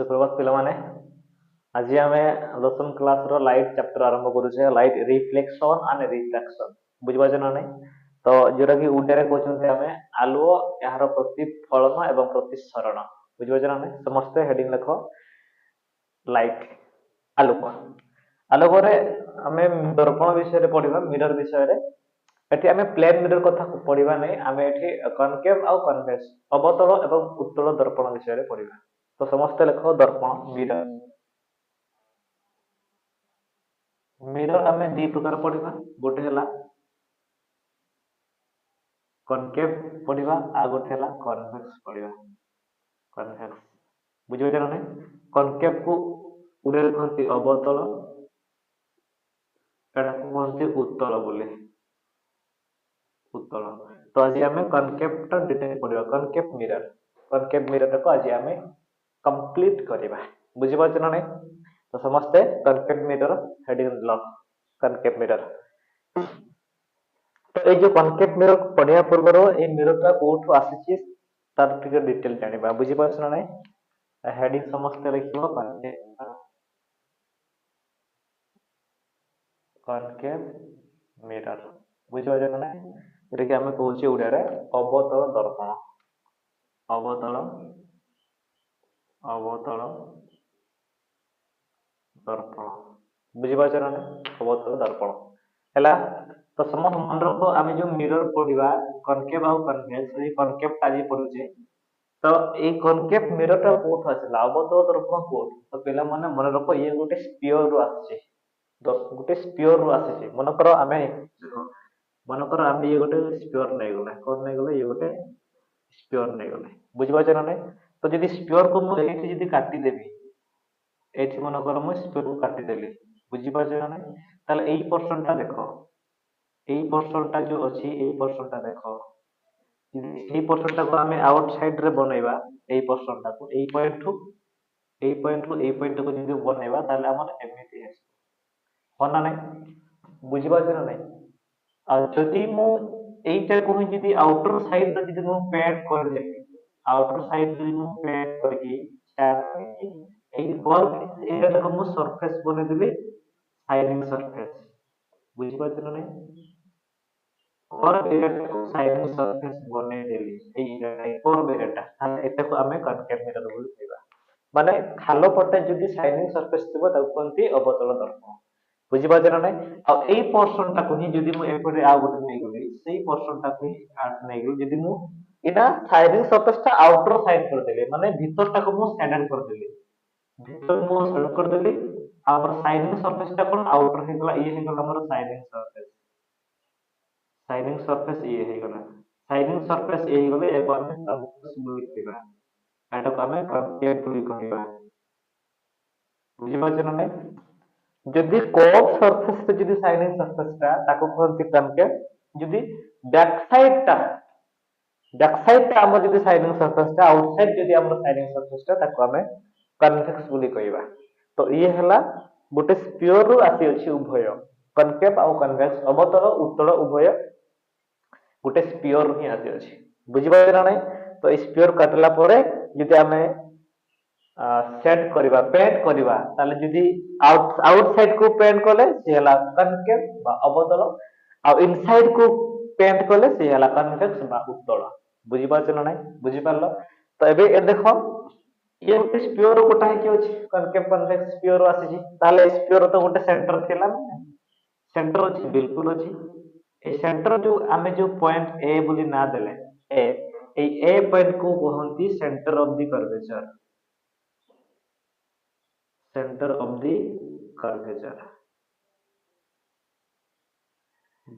सुप्रभात पिलामाने आज आम दशम क्लास रो लाइट चैप्टर आरंभ करूचे लाइट रिफ्लेक्शन एंड रिफ्रैक्शन बुझिपारछ ना नहीं तो जोटा कि उडे कहते आम आलुओ यार प्रतिफलन एवं प्रतिसरण बुझिपारछ ना नहीं समस्ते हेडिंग लिख लाइट आलोक आलोक आम दर्पण विषय पढ़ा मिरर विषय एटी आम प्लेन मिरर कथा पढ़ा नहीं आम एटी कनकेव आउ कन्वेक्स अवतल एवं उत्तल दर्पण विषय पढ़ा तो समस्ते लिख दर्पण मिरर मिरर आम दी प्रकार पढ़ा गोटे है कनकेव पढ़ा आ गोटे है कन्वेक्स पढ़ा कन्वेक्स बुझे ना कनकेव को उड़े कहते अवतल एटा को कहते उत्तल बोले उत्तल तो आज आम कनकेव टा डिटेल पढ़ा कनकेव मिरर को आज आम कंप्लीट करवा बुझिपारछ ना नहीं तो समस्ते concave mirror heading lock concave mirror तो ये जो कनकेव मिरर पढ़िया पूर्व ये मिरर टा कोठु आसीची तार टिके डिटेल जानिबा बुझि पाछ ना नै हेडिंग समस्त लिखिबो कनकेव मिरर बुझि पाछ ना नै एटा कि हमें कहूची उडिया रे अवतल दर्पण अवतल अवतल दर्पण बुझि पाछ ना नै अवतल दर्पण हैला तो समस्त मन रखो आम जो मिरर पढ़ा कनकेव आउ कन्वेक्स ये कनकेव आज पढ़ुचे तो ये कनकेव मिरर टा कोठ आसला अवतल दर्पण कोठ तो पिला माने मन रखो ये गोटे स्फीयर रु आछे तो गोटे स्फीयर रु आछे मनकर आमे ये गोटे स्फीयर नै गला कोन नै गला ये गोटे स्फीयर नै गला बुझि पाछ ना नै तो यदि स्फीयर को मु एठी यदि काटी देबी एठी मनकर मु स्फीयर को काटी देली बुझि पाछ ना नै ताले एई पोर्शन टा देखो এই পোর্শনটা जो ଅଛି এই পোর্শনটা দেখো এই পোর্শনটাକୁ ଆମେ আউট সাইড রে বনাইবা এই পোর্শনটাକୁ এই পয়েন্টକୁ যদি বনাইবা তাহলে আমার এমনিতি আসবে হনা নাই বুঝি পারছ না নাই আর যদি মু এইটাକୁ ହିଁ যদি আউটর সাইড রে যদি মু প্যাড করে দেই আউটর সাইড যদি মু প্যাড করি এই বল এটাକୁ মু সারফেস বনে দেবি সাইডিং সারফেস বুঝি পারছ না নাই और साइड सरफेस बने देली एई और बेटा ताले एटाको आमे कनकेव मिरर बोली कहबा माने खालो पटे जदी शाइनिंग सरफेस थिबो ताको कोनती अवतल दर्पण बुझि पाछ ना नै आ एई पोर्शन टाको ही जदी मु एपटे आ गोटे नै गली सेई पोर्शन टाको ही आट नै गली जदी मु एटा शाइनिंग सरफेस टा आउटर साइड कर देले माने भीतर टाको मु स्टैंडर्ड कर देली भीतर मु सेट कर देली और शाइनिंग सरफेस टा कोन आउटर हे गला ये हे गला हमर शाइनिंग सरफेस शाइनिंग सरफेस ये है गला शाइनिंग सरफेस ये गले एक बार में स्मूथ दिबा एटा को हमें केयरफुली कहबा बुझि पाछ ना नै जदी कर्व सरफेस पे जदी शाइनिंग सरफेस ता ताको कहते कनकेव जदी बैक साइड ता हमर जदी शाइनिंग सरफेस ता आउटसाइड जदी हमर शाइनिंग सरफेस ता ताको हमें कन्वेक्स बोली कहबा तो ये हला गोटे स्फीयर रु आसी अछि उभय कनकेव आउ कन्वेक्स अवतल उत्तल उभय गोटे स्फीयर ही आसी अछि बुझि पाछ ना नै तो स्फीयर काटला परे जदी हमें सेट करबा पेंट करबा ताले जदी आउटसाइड को पेंट करले से हला कनकेव बा अवतल आ इनसाइड को पेंट करले से हला कन्वेक्स बा उत्तल बुझि पाछ ना नै बुझि पारलो तो एबे ए देखो ये गोटे स्फीयर गोटा है कि अछि कनकेव कन्वेक्स स्फीयर आसी छी ताले स्फीयर तो गोटे सेंटर थिला सेंटर अछि बिल्कुल अछि ए सेंटर जो आमे जो पॉइंट ए बोली ना देले ए ए पॉइंट को कहंती centre of the curvature centre of the curvature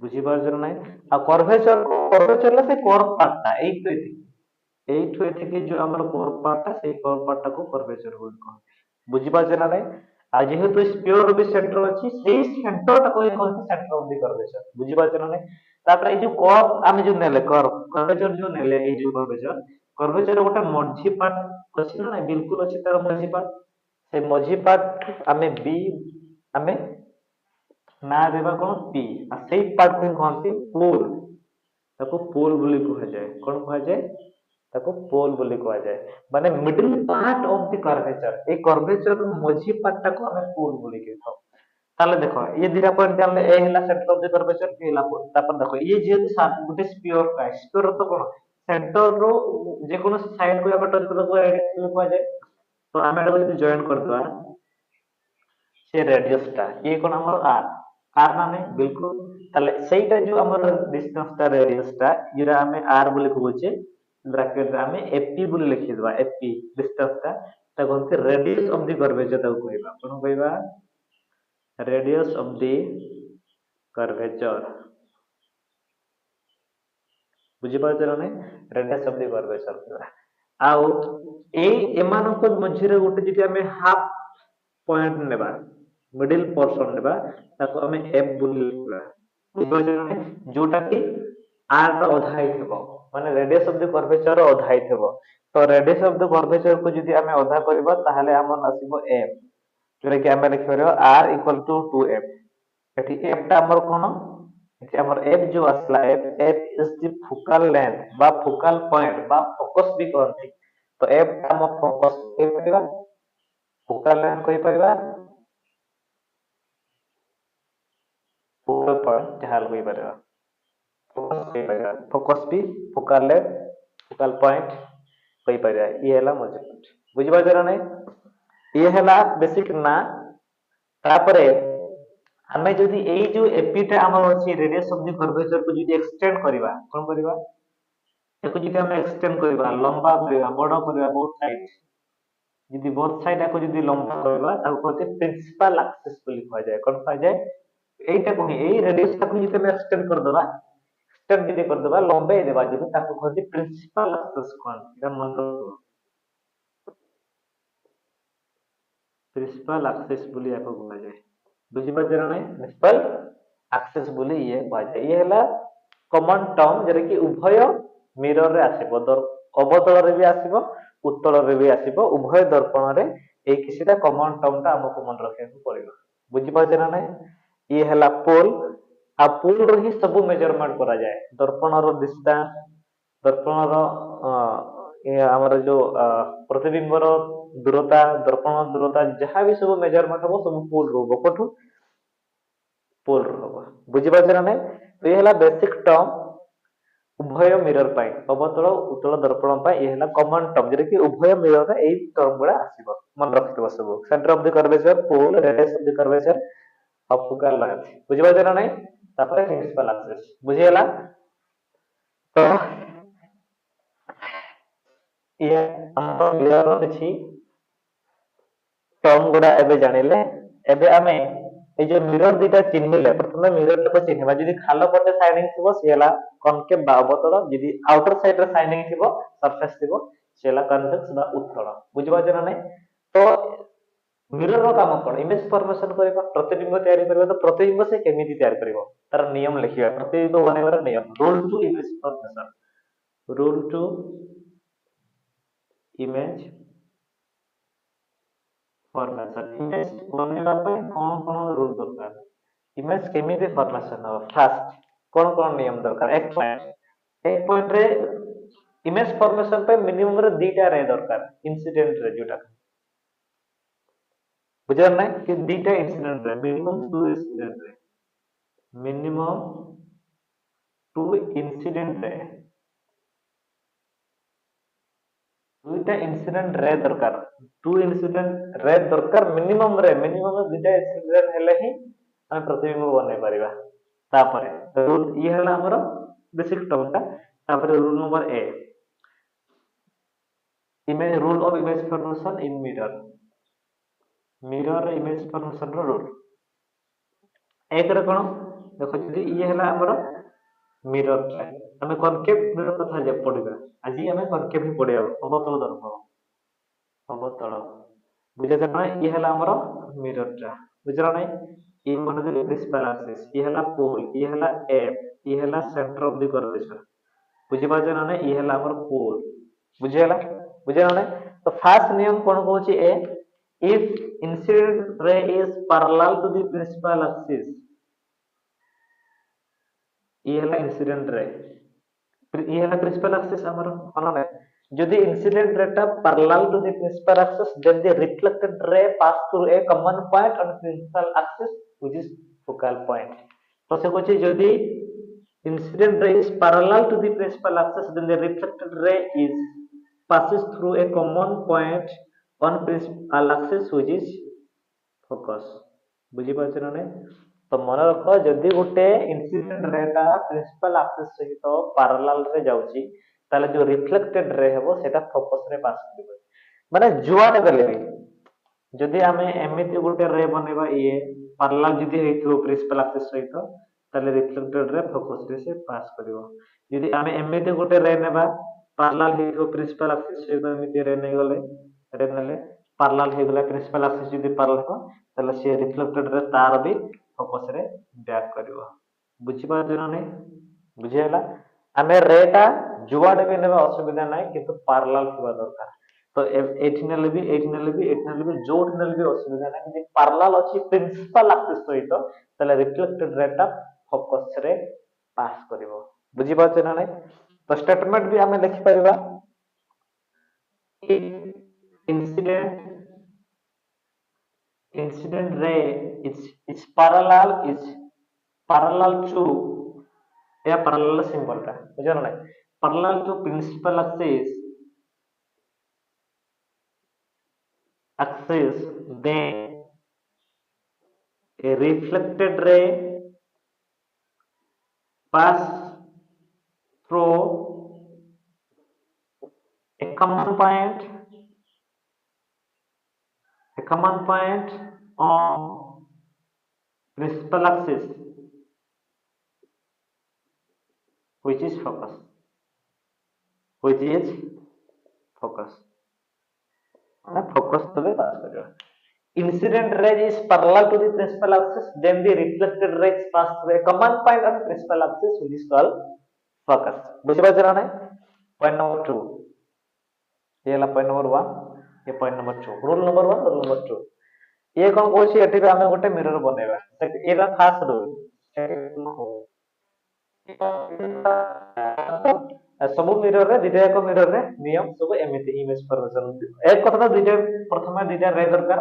बुझी पारछ ना आ कर्वेचर से कर्व पार्ट एठु एठिके जो हमर कर्व पार्ट से कर्व पार्ट को कर्वेचर बोल कहंती बुझी पारछ ना आ जेहेतु स्फीयर भी सेंटर अछि सेही सेंटर टा कोइ कहंती सेंटर ऑफ द कर्वेचर बुझी पारछ ना तापर ए जो कर्व आमे जो नेले कर्वेचर जो नेले ए जो कर्वेचर गोटा मझी पार्ट अछि ना बिल्कुल अछि तार मझी पार्ट से मझी पार्ट आमे बी आमे ना देबा कोन पी आ सेही पार्ट को कहंती पोल ताको पोल बोली कहा जाय कोन कहा जाय ताको पोल बोली कहा जाए माने middle part of the curvature ए कर्वेचर मझी पार्ट टाको हमें पोल बोली कहथौ ताले देखो ये दिरा पॉइंट जानले ए हला सेंटर ऑफ द कर्वेचर ए हला पोल तापर देखो ये जे गुटे स्फीयर का स्फीयर तो कोन सेंटर रो जे कोनो साइड को हम टच करबो ए कहा जाए तो आमे एटा যদি জয়েন করদবা সে রেডিয়াসটা ये কোন আমার আর আর মানে बिल्कुल তাহলে সেইটা যে আমার ডিসটেন্সটা রেডিয়াসটা যেটা আমি আর বলে কইছে ব্র্যাকেট রে আমি এপি বলে লিখি দেবা এপি ডিসটেন্সটা তাকে হচ্ছে রেডিয়াস অফ দি কার্ভেচর তাকে কইবা কোন কইবা রেডিয়াস অফ দি কার্ভেচর বুঝি পারছ না রেডিয়াস অফ দি কার্ভেচর ଆଉ ଏଇ ଏମାନଙ୍କ ମଝିରେ ଗୋଟେ ଯଦି ଆମେ ହାଫ ପଏଣ୍ଟ ନେବା ମିଡିଲ ପର୍ସନ ନେବା ତାକୁ ଆମେ ଏଫ ବୋଲି ଲେଖିବା ବୁଝିପାରିଲେ ଯୋଉଟା କି आर ର ଅଧା ହେଇଥିବ ମାନେ ରେଡିୟସ୍ ଅଫ ଦି କର୍ଭେଚର ର ଅଧା ହେଇଥିବ ତ ରେଡିୟସ୍ ଅଫ ଦି କର୍ଭେଚର କୁ ଯଦି ଆମେ ଅଧା କରିବା ତାହେଲେ ଆମର ଆସିବ ଏଫ ଯୋଉଟା କି ଆମେ ଲେଖିପାରିବା r ଇକ୍ୱାଲ ଟୁ 2f ଏଠି f ଟା ଆମର କୋନ ଏଠି ଆମର f जो असला f is the focal length बा फोकल पॉइंट बा फोकस भी कहନ୍ତି तो f ଟା हम फोकस कहि परिबा फोकल लेंथ कहि परिबा फोकल पॉइंट जहाल कहि परिबा फोकस भी फोकल लेंथ फोकल पॉइंट कहि परिबा ये हला मजे बुझि पाजरा नै ये हला बेसिक ना तापरे ଆମେ ଯଦି ଏଇ ଯୋଉ ଏପିଟା ଆମର ଅଛି ରେଡିୟସ୍ ଅଫ ଦି କର୍ଭେଚର କୁ ଯଦି ଏକ୍ସଟେଣ୍ଡ କରିବା କଣ କରିବା ଏକୁ ଯଦି ଆମେ ଏକ୍ସଟେଣ୍ଡ କରିବା ଲମ୍ବା କରିବା ବଡ କରିବା ବୋଥ ସାଇଡ ଯଦି ବୋଥ ସାଇଡ ଆକୁ ଯଦି ଲମ୍ବା କରିବା ତାକୁ କହନ୍ତି ପ୍ରିନ୍ସିପାଲ ଆକ୍ସିस ବୋଲି କୁହାଯାଏ କଣ କୁହାଯାଏ এইটা কহি এই রেডিয়াস টাକୁ যদি ଆମେ ଏକ୍ସଟେଣ୍ଡ କରିଦବା ଏକ୍ସଟେଣ୍ଡ ଯଦି କରିଦବା ଲମ୍ବେଇ ଦେବା ଯଦି ତାକୁ କହନ୍ତି ପ୍ରିନ୍ସିପାଲ ଆକ୍ସିସ କହନ୍ତି ଏଟା ମନେ ରଖିବ प्रिंसिपल एक्सिस बोली याको कुहाଯାଏ बुझिपारे ना प्रिंसिपल एक्सिस बोली ये कुहाଯାଏ ये हला कॉमन टर्म जरे कि उभय मिरर रे आसीबो अवतल रे भी आसीबो उत्तल रे भी आसीबो उभय दर्पण रे ए किसिटा कॉमन टर्म टा हमको मन रखे को पड़िबो बुझिपारे ना ये हला पोल आ पोल रो ही सब मेजरमेंट करा जाए दर्पण रो डिस्टेंस दर्पण रो ये हमारा जो प्रतिबिंब रो दूरता दर्पण दूरता जहाँ भी सब मेजरमेंट हो सब पोल रो कोठू पोल रो बुझि पाछरा नै तो ये हला बेसिक टर्म उभय मिरर पाई अवतल उत्तल दर्पण पाई ये हला कॉमन टर्म जे कि उभय मिरर रे एई टर्म गुडा आसीबो मन रखिबो सब centre of the curvature pole radius of the curvature of focal length बुझि पाछरा नै तापर प्रिंसिपल एक्सिस बुझि हला तो ये हम क्लियर अछि टर्म गुडा एबे जानिले एबे आमे ए जो मिरर दिटा चिन्हिले प्रथमे मिरर को चिन्हबा जदी खालो पटे साइडिंग थिबो सेला कनकेव बा अवतल जदी आउटर साइड रे साइडिंग थिबो सरफेस थिबो सेला कन्वेक्स बा उत्तल बुझि पाछना नै तो मिरर रो काम कोन इमेज फॉर्मेशन करबा प्रतिबिंब तयारी करबा तो प्रतिबिंब से केमिति तयार करबो तार नियम लिखिबा प्रतिबिंब बनेबार नियम rule to image formation rule to image formation image बनेबा पे कोन कोन रूल दरकार इमेज केमिति फॉर्मेशन हो फास्ट कोन कोन नियम दरकार एक पॉइंट रे इमेज फॉर्मेशन पे मिनिमम रे दीटा रे दरकार इंसिडेंट रे जोटा बुझल ना कि दीटा incident ray minimum 2 incident ray minimum 2 incident ray दुईटा इंसिडेंट रे दरकार 2 इंसिडेंट रे दरकार मिनिमम दुईटा इंसिडेंट हेले ही हम प्रतिबिंब बने परिबा तापरे रूल ये हला हमर बेसिक टर्म ता तापरे रूल नंबर ए image rule of image formation in mirror image formation रो रूल एक रे कोन देखो जदी ये हला हमर मिरर हमें कनकेव मिरर कथा जे पढिबा आज हमें कनकेव ही पढिया अवतल दर्पण अवतल बुझे ना ये हला हमर मिरर टा बुझरा नै ये मन दे प्रिंसिपल एक्सिस ये हला पोल ये हला एफ ये हला सेंटर ऑफ द कर्वेचर बुझि पाजे ना ये हला हमर पोल बुझे ना तो फर्स्ट नियम कोन कहूची ए if incident ray is parallel to the principal axis ये हला इंसिडेंट रे ये हला प्रिंसिपल एक्सिस हमर कोन नै যদি incident ray টা parallel to the principal axis, then the reflected ray pass through a common point on principal axis which is focal point. তো সে কইছে যদি incident ray is parallel to the principal axis, then the reflected ray is passes through a common point on principal axis which is focus. ବୁଝିପାରୁଛ ନା ନାଇଁ? ତ ମନେ ରଖ ଯଦି ଗୋଟେ ଇନସିଡେଣ୍ଟ ରେ ଟା ପ୍ରିନ୍ସିପାଲ ଆକ୍ସିସ ସହିତ ପାରାଲାଲ ରେ ଯାଉଛି ତାହେଲେ ଯୋଉ ରିଫ୍ଲେକ୍ଟେଡ ରେ ହେବ ସେଟା ଫୋକସ ରେ ପାସ୍ କରିବ। ମାନେ ଯୁଆଡେ ଗଲେ ବି ଯଦି ଆମେ ଏମିତି ଗୋଟେ ରେ ବନେଇବା ଇଏ ପାରାଲାଲ ଯଦି ହେଇଥିବ ପ୍ରିନ୍ସିପାଲ ଆକ୍ସିସ ସହିତ ତାହେଲେ ରିଫ୍ଲେକ୍ଟେଡ ରେ ଫୋକସ ରେ ସେ ପାସ୍ କରିବ। ଯଦି ଆମେ ଏମିତି ଗୋଟେ ରେ ନେବା ପାରାଲାଲ ହେଇଥିବ ପ୍ରିନ୍ସିପାଲ ଆକ୍ସିସ ସହିତ ଏମିତି ରେ ନେଇଗଲେ ରେ ନେଲେ ପାରାଲାଲ ହେଇଗଲା ପ୍ରିନ୍ସିପାଲ ଆକ୍ସିସ ଯଦି ପାରାଲାଲ ହେବ ତାହେଲେ ସେ ରିଫ୍ଲେକ୍ଟେଡ ରେ ତାର ବି ଫୋକସ ରେ ବ୍ୟାକ୍ କରିବ। ବୁଝିପାରୁଛ ନା ନାଇଁ? ବୁଝିହେଲା? ଆମେ ରେ ଟା ଯୁଆଡେ ବି ନେବା ଅସୁବିଧା ନାହିଁ କିନ୍ତୁ ପାରାଲାଲ ଥିବା ଦରକାର। ତ ଏଠି ନେଲେ ବି ଏଠି ନେଲେ ବି ଏଠି ନେଲେ ବି ଯୋଉଠି ନେଲେ ବି ଅସୁବିଧା ନାହିଁ ଯଦି ପାରାଲାଲ ଅଛି ପ୍ରିନ୍ସିପାଲ ଆକ୍ସିସ ସହିତ ତାହେଲେ ରିଫ୍ଲେକ୍ଟେଡ ରେ ଟା ଫୋକସ ରେ ପାସ୍ କରିବ। ବୁଝିପାରୁଛ ନା ନାଇଁ? ତ ଷ୍ଟେଟମେଣ୍ଟ ବି ଆମେ ଲେଖିପାରିବା incident ray is parallel to या parallel symbol टा बुझो ना parallel to principal axis then a reflected ray pass through a common point on principal axis which is focus ना focus तो भी पास करेगा incident ray is parallel to the principal axis then the reflected rays pass through a common point on principal axis which is called focus बुझिपारुछ ना नहीं point number 2 ये वाला point number 1 ये point number 2 rule number 1 rule number 2 ये कौन कोची एठी पे हमें गोटे मिरर बनेबा एटा फास्ट रूल सब मिरर रे दिटा एक मिरर रे नियम सब एमिति इमेज फॉर्मेशन एक कथा दिटा प्रथमे दिटा रे दरकार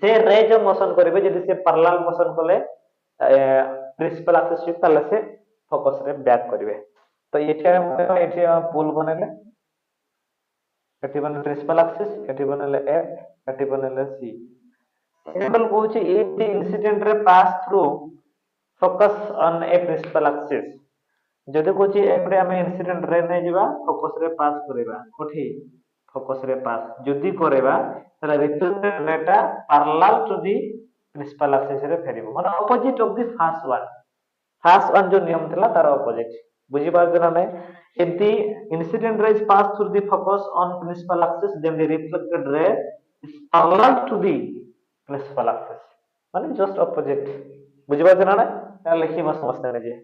से रे जो मोशन करिवे यदि से पैरेलल मोशन कले प्रिंसिपल एक्सिस ताले से फोकस रे बैक करिवे तो एठी पुल बनेले एठी बने प्रिंसिपल एक्सिस एठी बनेले एफ एठी बनेले सी सिंपल कहूची if the incident ray pass through focus on a principal axis जदि कहूची एपडे हमें इंसिडेंट रे नै जिबा फोकस रे पास करेबा कोठी फोकस रे पास जदि करेबा तले रिफ्लेक्टेड रेटा parallel to the principal axis रे फेरिबो माने opposite of the first one जो नियम थिला तार ऑपोजिट बुझी पारछ ना नै if the incident rays pass through the focus on principal axis then the reflected ray is parallel to the principal axis माने जस्ट ऑपोजिट बुझी पारछ ना नै ता लिखिबा समझते नै जे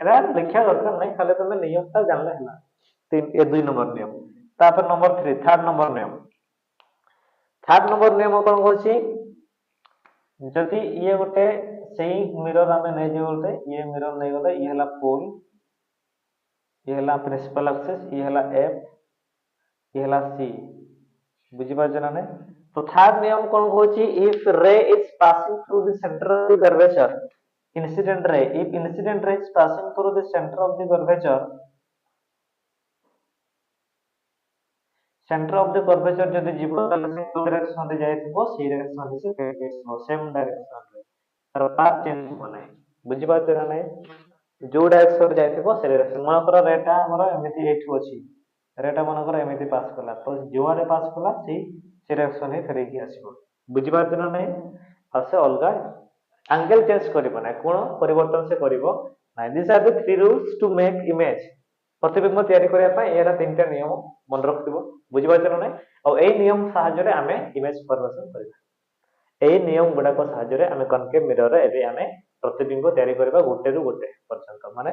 एरा लिखिया दरकार नै खाली तमे नियम ता जानले हला तीन ए 2 नंबर नियम तापर नंबर 3 थर्ड नंबर नियम कोन होची जदि ये गोटे सेही मिरर हमें नै जे बोलते ये मिरर नै गले ये हला पोल ये हला प्रिंसिपल एक्सिस ये हला एफ ये हला सी बुझी पारछ ना नै तो थर्ड नियम कोन होची इफ रे is passing through the centre of the curvature incident ray if incident ray is passing through the center of the curvature जदि जीव ताले से डायरेक्शन रे जायतिबो सी डायरेक्शन से केकेसो सेम डायरेक्शन रे तार पाथ चेंज हो नै बुझी पारछ ना नै जो डायरेक्शन रे जायतिबो से डायरेक्शन मन कर रेटा हमर एमिति एठु अछि रेटा मन कर एमिति पास कला तो जोआरे पास कला सी डायरेक्शन हे फेरे की आसीबो बुझी पारछ ना नै आ से अलगा एंगल चेंज करिबो ना कोन परिवर्तन से करिबो ना this are the three rules to make image प्रतिबिंब तयारी करिया पय एरा तीनटा नियम मन रखथिबो बुझी पारछ ना नै आ ए नियम सहाय्य रे हमें इमेज फॉर्मेशन करिबा ए नियम गुडा को सहाय्य रे हमें कनकेव मिरर रे एबे हमें प्रतिबिंब तयारी करिबा गोटे रु गोटे पर्यंत माने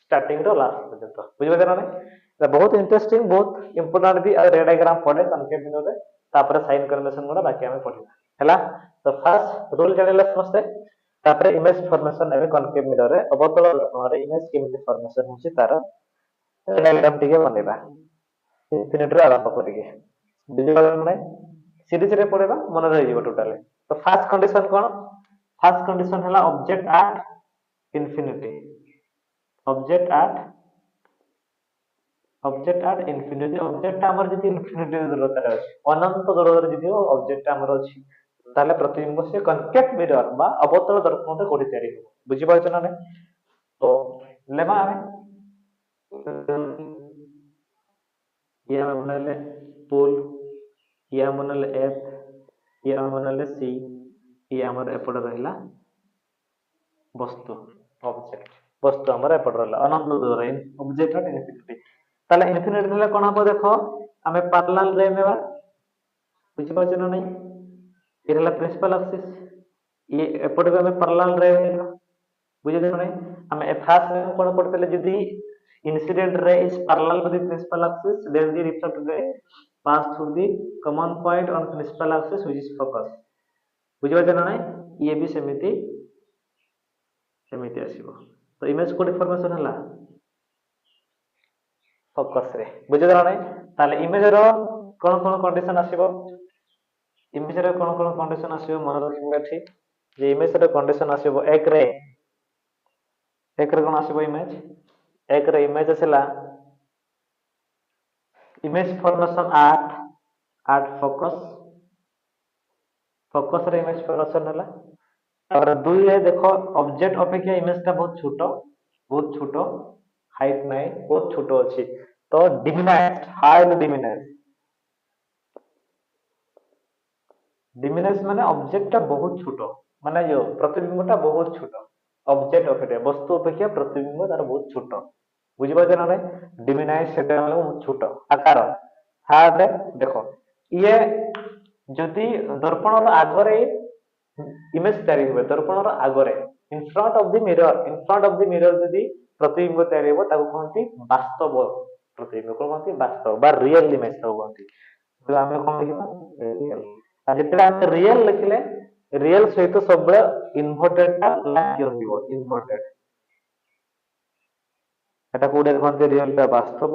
स्टार्टिंग रो लास्ट पर्यंत बुझी पारछ ना नै एटा बहुत इंटरेस्टिंग बहुत इंपोर्टेंट भी रे डायग्राम पढे कनकेव मिरर रे तापर साइन कन्वेंशन गुडा बाकी हमें पढिबा हैला तो फर्स्ट रूल जानिले समझते तापर इमेज फॉर्मेशन एबे कनकेव मिरर रे अवतल रे इमेज केमिति फॉर्मेशन होची तार डायग्राम टिके बनेबा इनफिनिटी रे आरंभ करिके बुझिगला ना सीरीज रे पड़ेबा मन रही जीव टोटली तो फर्स्ट कंडीशन कोन फर्स्ट कंडीशन हला object at infinity object at infinity object हमर जति इनफिनिटी दूरता रे अछि अनंत दूरता रे जति ऑब्जेक्ट हमर अछि ताले प्रतिबिंब से कनकेव मिरर बा अवतल दर्पण रे कोडी तयारी हो बुझि पाछ ना ने तो लेबा ये हम बनले पोल ये हम बनले एफ ये हम बनले सी ये हमर एपड रहला वस्तु ऑब्जेक्ट वस्तु हमर एपड रहला अनंत दूर ऑब्जेक्ट एट इनफिनिटी ताले इनफिनिटी ले कोन हबो देखो हमें पैरेलल रे नेबा बुझि पाछ ना नहीं ये रहला प्रिंसिपल एक्सिस ये एपड भी हमें पैरेलल रे नेबा बुझि देखो नहीं हमें फास्ट में कोन पड़तले जदी incident ray is parallel to the principal axis then the reflected ray pass through the common point on principal axis which is focus बुझि पाछ ना नहीं ये भी समिति समिति आसीबो तो इमेज को डिफॉर्मेशन हला फोकस रे बुझि ना नहीं ताले इमेज रो कोन कोन कंडीशन आसीबो इमेज रे कोन कोन कंडीशन आसीबो मन रखिबा ठीक जे इमेज रे कंडीशन आसीबो एक रे कोन आसीबो इमेज एक रे इमेज आसला इमेज फॉर्मेशन आठ फोकस फोकस रे इमेज फॉर्मेशन हला और दुई रे देखो ऑब्जेक्ट अपेक्षा इमेज टा बहुत छोटो हाइट नाही बहुत छोटो अछि तो डिमिनाइज हाइली डिमिनाइज माने ऑब्जेक्ट टा बहुत छोटो माने यो प्रतिबिंब टा बहुत छोटो ऑब्जेक्ट अपेक्षा वस्तु अपेक्षा प्रतिबिंब तार बहुत छोटो बुझि पाछ ना रे डिमिनाइज सेटा माने बहुत छोटो आकार हार्ड देखो ये जदि दर्पण रो आगरे इमेज तयारी होबे दर्पण रो आगरे in front of the mirror जदि प्रतिबिंब तयारी होबो ताको कहंती वास्तव प्रतिबिंब को कहंती वास्तव बा रियल इमेज तो कहंती तो हमें कोन लिखबा रियल आ जेतरा हम रियल लिखले रियल सहित सब बळे इन्वर्टेड टा लाग होइबो इन्वर्टेड एटा कोडे कहंती रियल टा वास्तव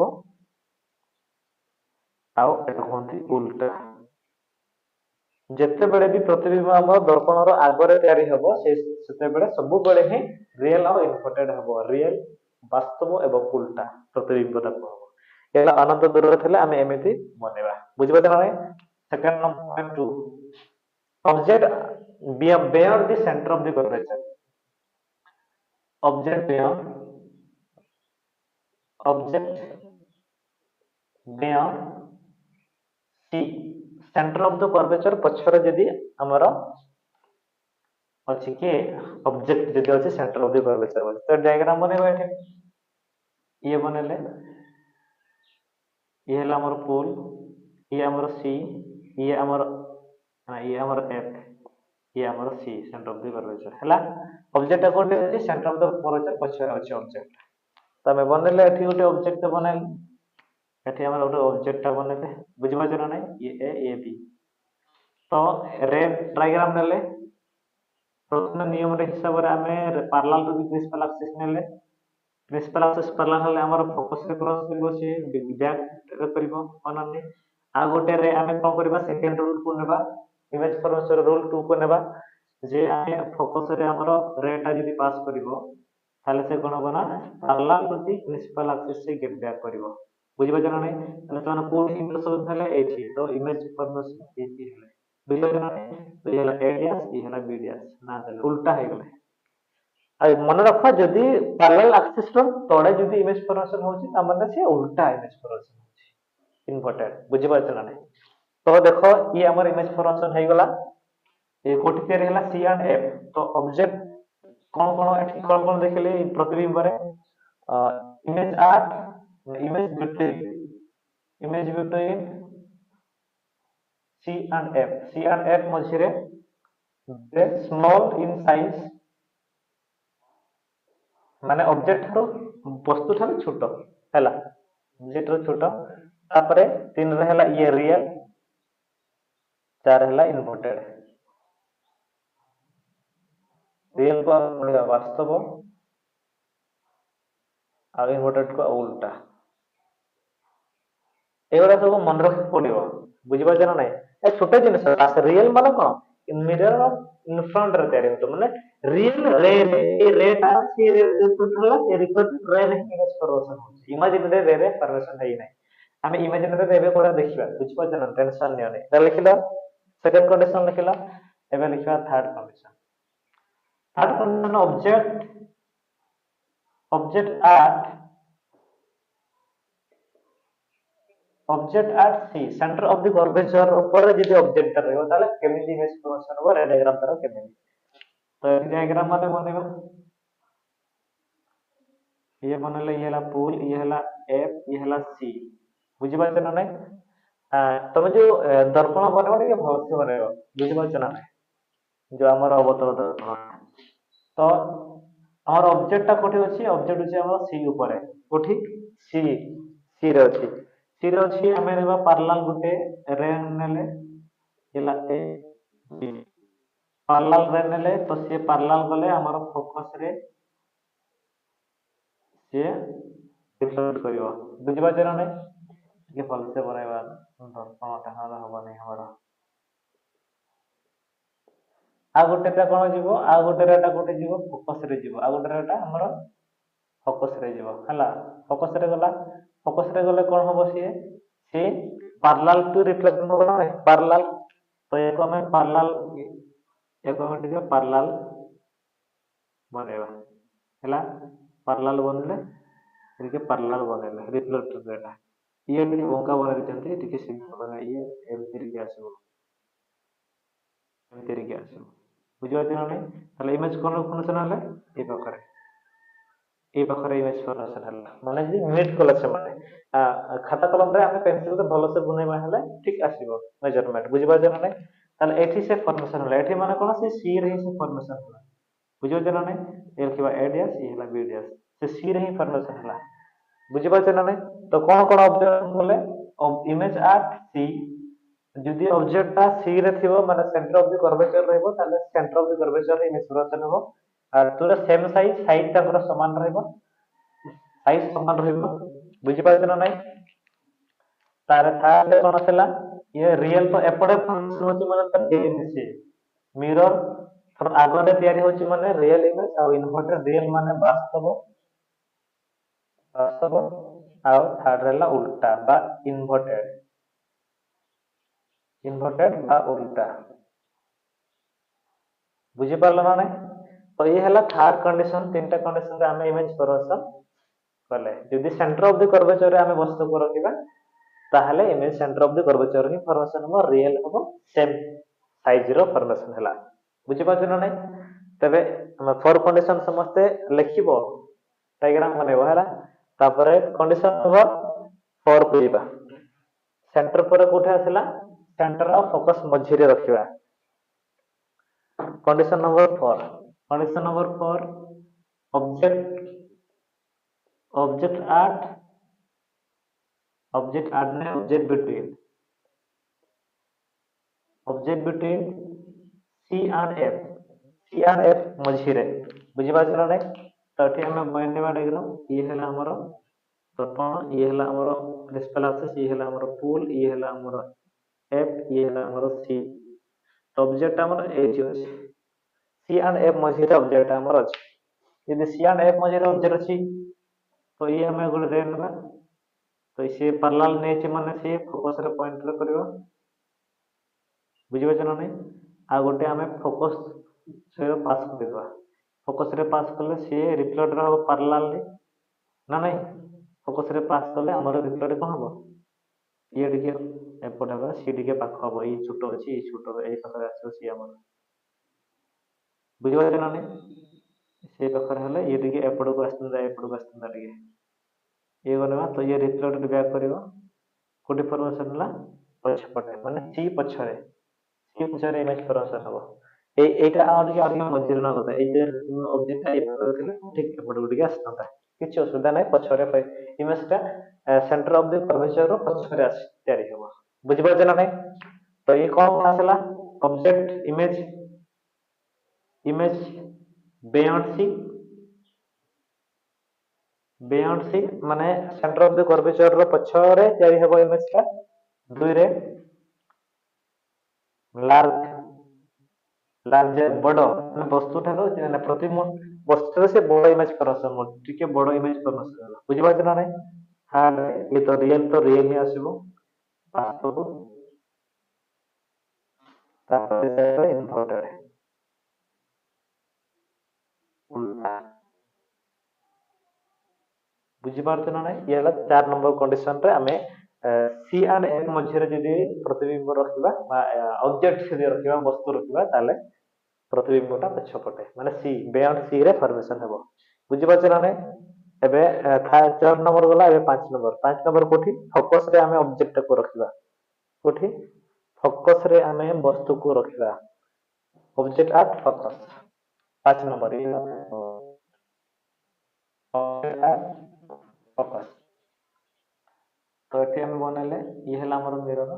आउ एटा कहंती उल्टा जेते बेले भी प्रतिबिंब हम दर्पण रो आगरे तयारी हबो सेते बेले सब बेले ही रियल और इन्वर्टेड हबो रियल वास्तव एवं उल्टा प्रतिबिंब ता हबो एला अनंत दूर रे थले हमें एमिति बनेबा बुझि पाछ ना second number 2 object beyond the center of the curvature object beyond c center of the curvature पछरे जदी हमर अछि के ऑब्जेक्ट जदी अछि सेंटर ऑफ द कर्वेचर तो डायग्राम बनेबा एठे ये बनेले ये हला हमर पोल ये हमर सी ये हमर एफ ये हमर C centre of the curvature हला ऑब्जेक्ट कोटे अछि सेंटर ऑफ द कर्वेचर पछरे अछि ऑब्जेक्ट त हमें बनेले एठी गोटे ऑब्जेक्ट बनेले एठी हमर गोटे ऑब्जेक्ट बनेले बुझि पाछ ना नहीं ये ए बी तो रेड डायग्राम नेले प्रथम नियम रे हिसाब रे हमें parallel to the principal axis नेले प्रिंसिपल एक्सिस पैरेलल हले हमर फोकस रे क्रॉस करबो से बैक रे करबो अनन्य आ गोटे रे हमें कोन करबा सेकंड रूल को नेबा इमेज फॉर्मेशन रूल 2 को नेबा जे हमें फोकस रे हमर रे टा जदी पास करबो ताले से कोन बना parallel to the principal axis से गेट बैक करबो बुझि पाछ ना नहीं ताले तो कोन इंटरसेक्शन हले एठी तो इमेज फॉर्मेशन एठी हले बुझि पाछ ना तो ये हला एडियस ये हला बीडियस ना उल्टा है गले आ मन रखो जदी पैरेलल एक्सिस रो तोड़े जदी इमेज फॉर्मेशन होची त माने से उल्टा इमेज फॉर्मेशन होची इन्वर्टेड बुझि पाछ ना नहीं तो देखो ये हमर इमेज फॉर्मेशन हे गला ए कोठी तेरे हला सी एंड एफ तो ऑब्जेक्ट कौन देखले प्रतिबिंब रे image between C and F मझिरे स्मॉल इन साइज माने ऑब्जेक्ट रो वस्तु ठार छोटो हैला ऑब्जेक्ट रो छोटो तापरे तीन रे हैला ये रियल चार हैला इन्वर्टेड रियल को वास्तव और इन्वर्टेड को उल्टा एगुड़ा सब मन रख पड़ो बुझीपार ना ना ए छोटे जिनस रियल मान कौन मिरर इन फ्रंट रे तैयारी होतो माने रियल रे टा से रिफ्लेक्टेड रे रे इमेज फॉर्मेशन होची इमेजिनरी रे फॉर्मेशन है नहीं हमें इमेजिनरी रे कोडा देखिबा बुझीपार ना टेंशन नहीं ता लिखिला सेकंड कंडीशन लिखिला एबे लिखिबा third condition object at C center of the curvature ऊपर जदी ऑब्जेक्ट रहबो ताले केमिति इमेज फॉर्मेशन हो रे डायग्राम तरह केमिति तो ये डायग्राम माने बनेबो ये बनले ये हला पुल ये हला एफ ये हला सी बुझि पाछन ना नहीं तमे जो दर्पण बनेबो के भलसे बनेबो बुझि पाछन ना जो हमर अवतल दर्पण तो हमर ऑब्जेक्ट टा कोठी अछि ऑब्जेक्ट अछि हमर सी ऊपर कोठी सी रे अछि सी रे अछि हमें नेबा पैरेलल गुटे रे नेले एला ए बी पैरेलल रे नेले तो से पैरेलल गले हमर फोकस रे से रिफ्लेक्ट करियो बुझबा जरा नै के फलसे बनाइबा दर्पण टा हबो नै हमरा आ गोटे टा कोन जीवो आ गोटे रेटा गोटे जीवो फोकस रे जीवो आ गोटे रेटा हमर फोकस रे जीवो हला फोकस रे गले कोन हबो से पैरेलल टू रिफ्लेक्शन होबो नै पैरेलल तो एको हमें टिके पैरेलल बनेबा हला पैरेलल बनले इनके पैरेलल बनेले रिफ्लेक्टर रेटा ये भी ओंका बने दिखते टिके सिंपल बने ये एमती रे आसीबो एमती रे आसीबो बुझिबाते ना ताले इमेज कोन फंक्शन हले ए पाखरे इमेज फंक्शन हला माने जे मिड कलेक्शन माने खाता कलम रे हम पेंसिल से भलो से बुनेबा हले ठीक आसीबो मेजरमेंट बुझिबाते ना ताले एठी से फॉर्मेशन हला एठी माने कोन से सी रे से फॉर्मेशन हला बुझिबाते ना ए लिखबा ए डैश ए हला बी डैश से सी रे फॉर्मेशन हला बुझिबाते ना तो कोन ऑब्जेक्ट बोले इमेज एट सी যদি অবজেক্টটা সি রে থিবো মানে সেন্টার অফ দি কার্ভেচার রহিবো তাহলে সেন্টার অফ দি কার্ভেচার রে ইমেজ ফরমেশন হবো আর তোরা সেম সাইজ তাଙ୍କର সমান রহিবো সাইজ সমান রহিবো বুঝি পাইছ না নাই তার থার্ড কোন আসলা ये रियल तो एपडे फंक्शन होची माने तर एएनसी मिरर फ्रॉम आगरे तयारी होची माने रियल इमेज आ इन्वर्टेड रियल माने वास्तव आ थर्ड रहला उल्टा बा इन्वर्टेड बा उल्टा बुझी पारलो ना नहीं तो ये हला थर्ड कंडीशन तीनटा कंडीशन रे हमें इमेज फॉर्मेशन कले यदि सेंटर ऑफ द कर्वेचर रे हमें वस्तु को रखिबा ताहले image centre of the curvature he formation हो रियल हो सेम साइज रो फॉर्मेशन हला बुझी पाछ ना नहीं तबे हम फोर कंडीशन समझते लिखिबो डायग्राम बनेबो हला तापरे कंडीशन नंबर 4 कइबा सेंटर पर कोठे आसला सेंटर ऑफ फोकस मझी रे रखिबा कंडीशन नंबर 4 ऑब्जेक्ट एट ने object between C and F मझी रे बुझी पाछ ना तो एठी हम बनेबा डायग्राम ये हला हमर दर्पण ये हला हमर प्रिंसिपल एक्सिस ये हला हमर पुल ये हला हमर एफ ये हला हमर सी तो ऑब्जेक्ट हमर ए जो सी एंड एफ मझी रे ऑब्जेक्ट हमर अछि यदि सी एंड एफ मझी रे ऑब्जेक्ट अछि तो ये हमें गुड रे नबा तो इसे पैरेलल ने छै माने से फोकस रे पॉइंट रे करबो बुझिबे ना नहीं आ गोटे हमें फोकस से पास कर देबा फोकस रे पास करले से रिफ्लेक्ट रहबो पैरेलल ना नहीं फोकस रे पास करले हमर रिफ्लेक्ट कोन हबो ये टिके एपट हबो सी टिके पाख हबो ई छोटो अछि ई छोटो ए पाखरे आछो सी हमर बुझिबा ना नहीं से पाखरे हले ये टिके एपट को आस्तंदा टिके ये गनवा तो ये रिफ्लेक्ट बैक करिवो कोटी फॉर्मेशन हला पछपटे माने सी पछरे इमेज फॉर्मेशन हबो एटा आर मझिर ना होता ए जे ऑब्जेक्ट ए थिले ठीक एपट को टिके आस्तंदा किछ असुविधा नै पछरे इमेज टा सेंटर ऑफ द कर्वेचर रो पछरे आसी तयारी हबो बुझिबा ना नै तो ये कोन आसला object image beyond C beyond C माने सेंटर ऑफ द कर्वेचर रो पछरे तयारी हेबो इमेज टा दुई रे लार्ज लार्ज बड़ माने वस्तु ठारो माने वस्तु से बड़ इमेज परसन टिके बड़ इमेज परसन बुझि पाछ ना रे हां ये तो रियल ही आसीबो वास्तव तापर इन्वर्टेड उल्टा बुझी पारछ ना नहीं ये हला 4 नंबर कंडीशन रे हमें सी एंड एफ मध्य रे जदी प्रतिबिंब रखिबा बा ऑब्जेक्ट से रखिबा वस्तु रखिबा ताले प्रतिबिंबटा पछ पटे माने सी बियॉन्ड सी रे फॉर्मेशन हेबो बुझी पारछ ना नहीं एबे 4 नंबर गला एबे 5 नंबर कोठी फोकस रे हमें ऑब्जेक्ट को रखिबा कोठी फोकस रे हमें वस्तु को रखिबा ऑब्जेक्ट एट फोकस 5 नंबर ये फोकस तो एठी हम बनले ये हला हमर मिरर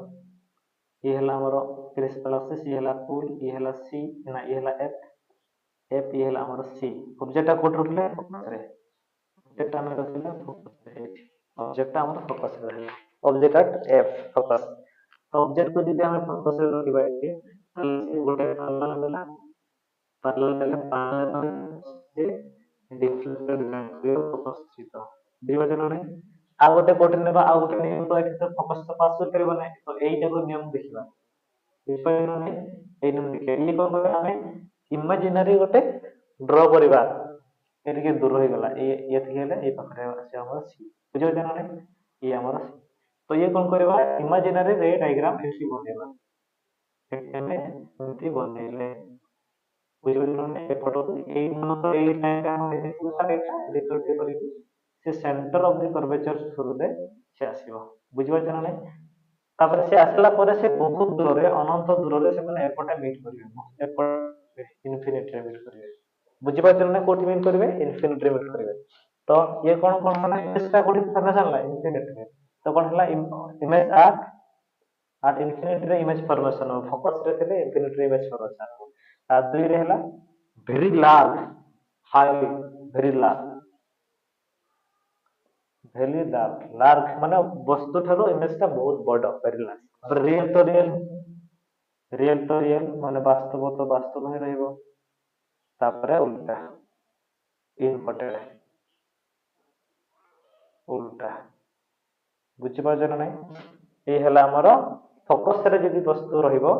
ये हला हमर क्रिस्टल एक्सिस ये हला पुल ये हला सी ना ये हला एफ एफ ये हला हमर सी ऑब्जेक्ट कोड रखले फोकस रे ऑब्जेक्ट हम रखले फोकस रे ऑब्जेक्ट हमर फोकस रे रहला ऑब्जेक्ट एट एफ फोकस तो ऑब्जेक्ट को जदी हम फोकस रे रखिबा एठी ताले गोटे पाला लेला पाला से डिफ्लेक्टेड लाइट उपस्थित दिवजन रे आ गोटे कोटे नेबा आ गोटे नियम तो एठी तो फोकस तो पास करबा नै तो एइटा को नियम देखिबा विषय नै एइ नियम देखि ई कोन करे हमें इमेजिनरी गोटे ड्रा करबा एठी के दूर होई गला ये थी हेले ए पकरे से हमर सी बुझो जन नै ये हमर सी तो ये कोन करबा इमेजिनरी रे डायग्राम एठी बनेबा एठी में एठी बनेले बुझिबे एपटो एई मन एई लाइन का हम एठी सारे रिकॉर्ड करिबी से centre of the curvature through दे से आसीबो बुझिबा जना नै तापर से आसला परे से बहुत दूर रे अनंत दूर रे से माने एपटे मीट करिवे एपट इन्फिनिटी रे मीट करिवे बुझिबा जना नै कोठी मीट करिवे इन्फिनिटी रे मीट करिवे तो ये कोन माने इसका कोठी फॉर्मेशन ला इन्फिनिटी रे तो कोन हला इमेज आट इन्फिनिटी रे इमेज फॉर्मेशन फोकस रे थे इन्फिनिटी रे इमेज फॉर्मेशन आ दुई रे हला very large high very large very large माने वस्तु ठारो इमेज टा बहुत बड़ वेरी लार्ज रियल तो रियल माने वास्तव ही रहइबो तापरे उल्टा इनवर्टेड उल्टा बुझि पाजन नै ए हला हमर फोकस रे जदी वस्तु रहिबो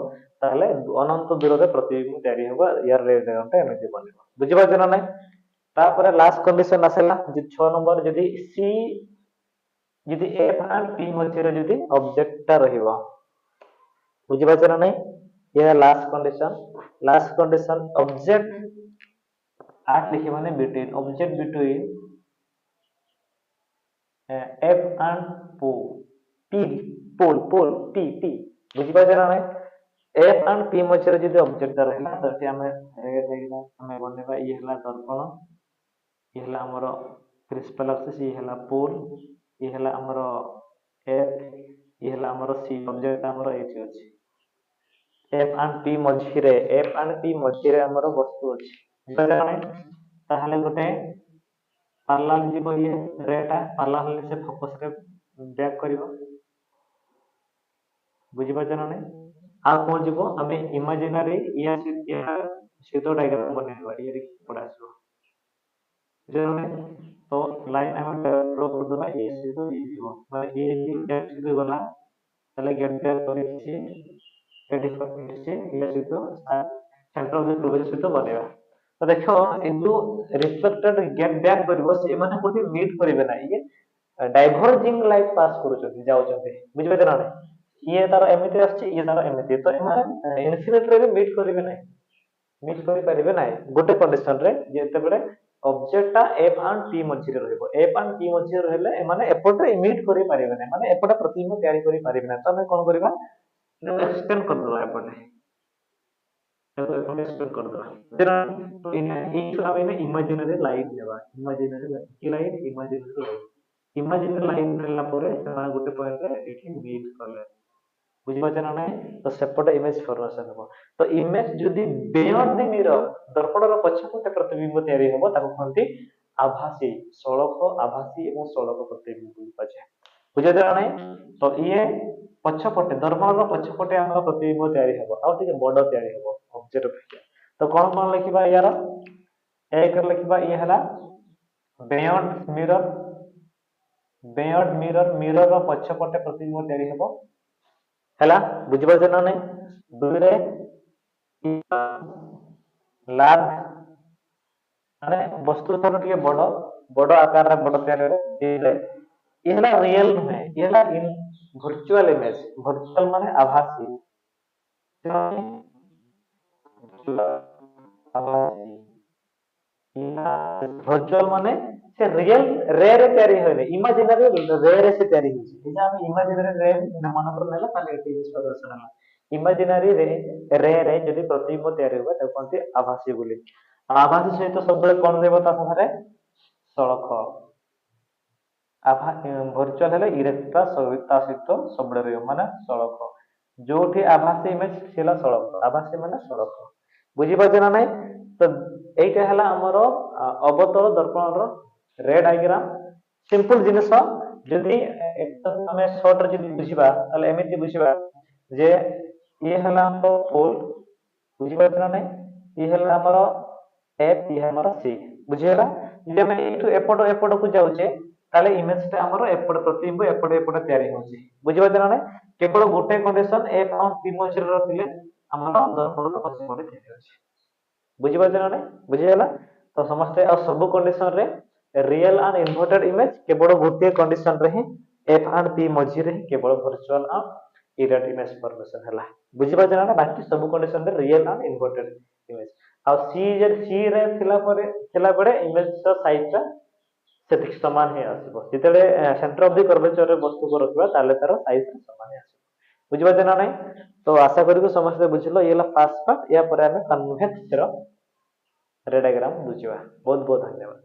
ताले अनंत दूर रे प्रतिबिंब तयारी होबा यार रे डायग्राम एमति बनिबो बुझि पाजन नै तापरे लास्ट कंडीशन आसेला जे 6 नंबर जदी सी जदी एफ एंड पी मध्य रे जदी ऑब्जेक्ट ता रहिबो बुझि पाजन नै ये लास्ट कंडीशन ऑब्जेक्ट आठ लिखि माने between object between F and पो पी पोल पोल पी पी बुझि पाजन नै एफ एंड पी मध्य रे जदी ऑब्जेक्ट रहला तो एटी हमें बनेबा ये हला दर्पण ये हला हमर क्रिस्टल एक्सिस ये हला पोल ये हला हमर एफ ये हला हमर सी ऑब्जेक्ट हमर एठी अछि एफ एंड पी मध्य रे हमर वस्तु अछि बुझा नै ताहले गोटे पार्लर जीव ये रेटा पार्लर से फोकस रे बैक करिवो बुझि पाजन नै आ कोन जीव हमें इमेजिनरी या सीधो डायग्राम बनेबा ये रे पडासो जने तो लाइन हम ड्रॉ कर देबा ये सीधो ये जीव माने ये सीधो गला तले गेट बैक करिछि एडिट से ये सीधो सेंटर ऑफ द कर्वेचर सीधो बनेबा तो देखो इंदु रिफ्लेक्टेड गेट बैक करबो से माने कोठी मीट करिवे ना ये डाइवर्जिंग लाइट पास करू जाउछन्ते बुझबे ना ये तार एमिति आछि ये तार एमिति तो एमाने इन्फिनिटी रे मीट करिवे ना मीट करि परिवे ना गोटे कंडीशन रे जेते बेले ऑब्जेक्ट ता एफ एंड पी मध्य रे रहइबो एफ एंड पी मध्य रे रहले माने एपट रे मीट करि परिवे ना माने एपट प्रतिबिंब तयारी करि परिवे ना तो हम कोन करबा एक्सटेंड कर दो एपट एक्सटेंड कर दो देन इन हम इमेजिनरी लाइन लेबा इमेजिनरी लाइन नेला परे समान गोटे पॉइंट रे एठी मीट करले बुझि पाछन नै तो सेपट इमेज फॉर्मेशन हो तो इमेज जदी बियॉन्ड द मिरर दर्पण रो पछ पटे प्रतिबिंब तयारी होबो ताको कहंती आभासी सड़क आभासी और सड़क प्रतिबिंब बुझे बुझे ना तो ये पछपटे दर्पण पछपटे आम प्रतिबिंब तैयारी हम आउ टे बड़ तैयारी हम ऑब्जेक्ट अपेक्षा तो कौन कौन लिखा यार एक लिखा ये है बेयॉन्ड मिरर बेयॉन्ड मिरर मिरर पछपटे प्रतिबिंब तैयारी हम है बुझिपार ना नहीं दुई रे लार्ज माने वस्तु ठाରୁ ଟିକେ ବଡ ବଡ ଆକାରର ବଡ ତैयाରୀ ହୁଏ ये है रियल नुहे ये है इन वर्चुअल इमेज वर्चुअल माने आभासी वर्चुअल माने से रियल रे रे तैयारी होने इमेजिनरी रे रे से तैयारी होची जेना हम इमेजिनरी रे मन पर नेला ताले एटी प्रदर्शन होला इमेजिनरी रे रे जदि प्रतिबिंब तैयारी हुए तब कोनते आभासी बोली आभासी सहित सब कोन देबो ता साथे सड़क भर्चुआल है इरेक्टा ता सहित सब माने सड़क जो आभासी इमेज थिला सड़क आभासी माने सड़क बुझिपारे ना नहीं तो এইটা है आमर अवतल दर्पण रे डायग्राम सिंपल जिनस जदि एकदम आम सर्ट रे बुझा एमती बुझा जे ये है पोल बुझिपारे ना नहीं ये है आमर एफ ये आमर सी बुझीगला जे आम एपट एपट को जाऊे ताले इमेजटा हमर एपट प्रतिबिंब एपट एपट तैयारी होची बुझिपारे ना नहीं केवल गोटे कंडीशन ए और पी मझिर रखिले हमर दर्पण पछपटे तैयारी होची बुझिपारे ना नहीं बुझीगला तो समस्ते आ सब कंडीशन रे रियल एंड इन्वर्टेड इमेज केवल गोटे कंडीशन रे ही एफ एंड पी मझिर ही केवल virtual and erect image formation हला बुझिपारे ना बाकी सब कंडीशन रे रियल एंड इन्वर्टेड इमेज आ सी रे थिला परे इमेज रो साइज ता सेतिक समान ही आसीबो जितेले सेंटर ऑफ द कर्वेचर रे वस्तु को रखबा ताले तार साइज समान ही आसीबो बुझिपारे ना नहीं तो आशा करी समस्त बुझलो ये फर्स्ट पार्ट या पर हमें कन्वेक्स रो रे डायग्राम बुझिबा बहुत बहुत धन्यवाद।